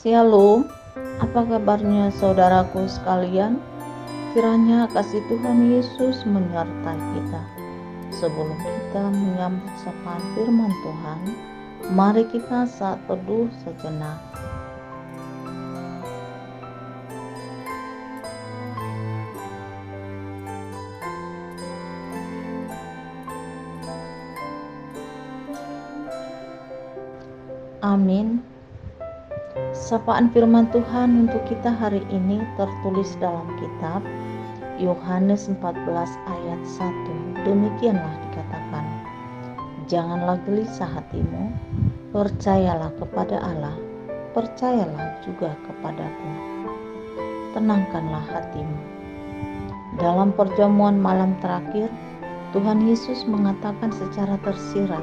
Shalom, apa kabarnya saudaraku sekalian? Kiranya kasih Tuhan Yesus menyertai kita. Sebelum kita menyambut sapaan firman Tuhan, mari kita saat teduh sejenak. Amin. Sapaan firman Tuhan untuk kita hari ini tertulis dalam kitab Yohanes 14 ayat 1. Demikianlah dikatakan, janganlah gelisah hatimu, percayalah kepada Allah, percayalah juga kepadaku. Tenangkanlah hatimu. Dalam perjamuan malam terakhir, Tuhan Yesus mengatakan secara tersirat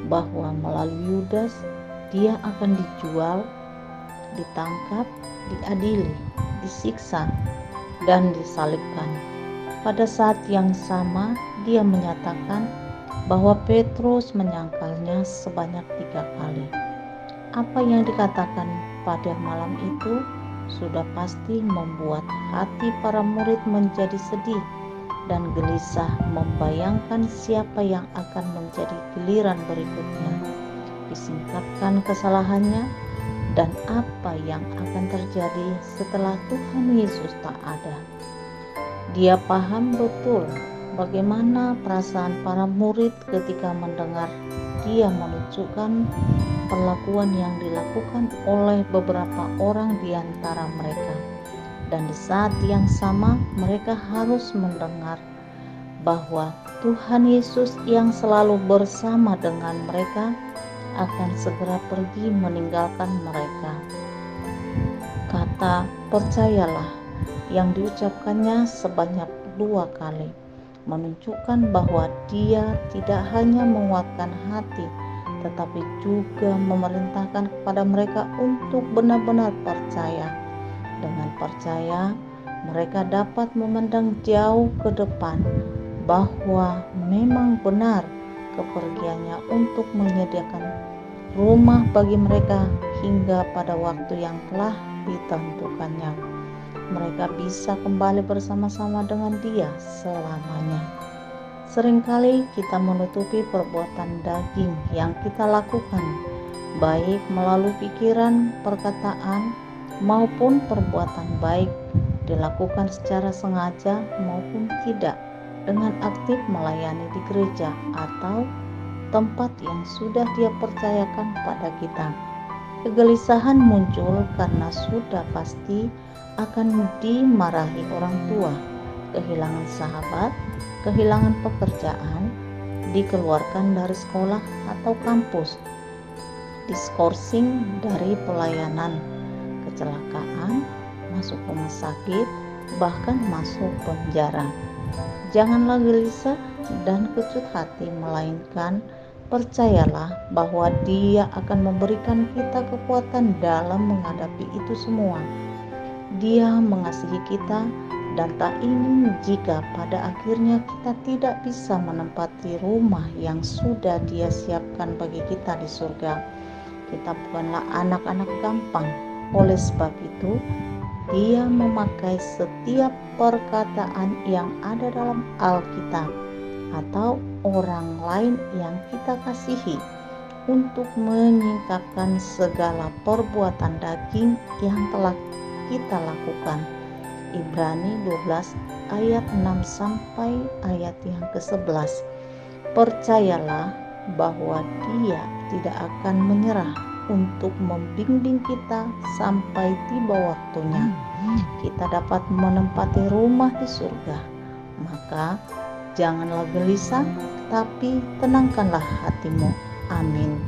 bahwa melalui Yudas dia akan dijual, ditangkap, diadili, disiksa, dan disalibkan. Pada saat yang sama, dia menyatakan bahwa Petrus menyangkalnya sebanyak 3 kali. Apa yang dikatakan pada malam itu sudah pasti membuat hati para murid menjadi sedih dan gelisah membayangkan siapa yang akan menjadi giliran berikutnya, disingkapkan kesalahannya, dan apa yang akan terjadi setelah Tuhan Yesus tak ada. Dia paham betul bagaimana perasaan para murid ketika mendengar dia menunjukkan perlakuan yang dilakukan oleh beberapa orang di antara mereka. Dan di saat yang sama mereka harus mendengar bahwa Tuhan Yesus yang selalu bersama dengan mereka akan segera pergi meninggalkan mereka. Kata percayalah yang diucapkannya sebanyak 2 kali menunjukkan bahwa dia tidak hanya menguatkan hati tetapi juga memerintahkan kepada mereka untuk benar-benar percaya. Dengan percaya mereka dapat memandang jauh ke depan bahwa memang benar kepergiannya untuk menyediakan rumah bagi mereka hingga pada waktu yang telah ditentukannya. Mereka bisa kembali bersama-sama dengan dia selamanya. Seringkali kita menutupi perbuatan daging yang kita lakukan, baik melalui pikiran, perkataan, maupun perbuatan baik, dilakukan secara sengaja maupun tidak, dengan aktif melayani di gereja atau tempat yang sudah dia percayakan pada kita. Kegelisahan muncul karena sudah pasti akan dimarahi orang tua, kehilangan sahabat, kehilangan pekerjaan, dikeluarkan dari sekolah atau kampus, diskorsing dari pelayanan, kecelakaan, masuk rumah sakit, bahkan masuk penjara. Janganlah gelisah dan kecut hati, melainkan percayalah bahwa dia akan memberikan kita kekuatan dalam menghadapi itu semua. Dia mengasihi kita dan tak ingin jika pada akhirnya kita tidak bisa menempati rumah yang sudah dia siapkan bagi kita di surga. Kita bukanlah anak-anak gampang. Oleh sebab itu, dia memakai setiap perkataan yang ada dalam Alkitab atau orang lain yang kita kasihi untuk menyingkapkan segala perbuatan daging yang telah kita lakukan. Ibrani 12 ayat 6 sampai ayat yang ke-11. Percayalah bahwa dia tidak akan menyerah untuk membimbing kita sampai tiba waktunya kita dapat menempati rumah di surga. Maka janganlah gelisah, tapi tenangkanlah hatimu. Amin.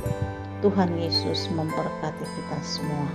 Tuhan Yesus memberkati kita semua.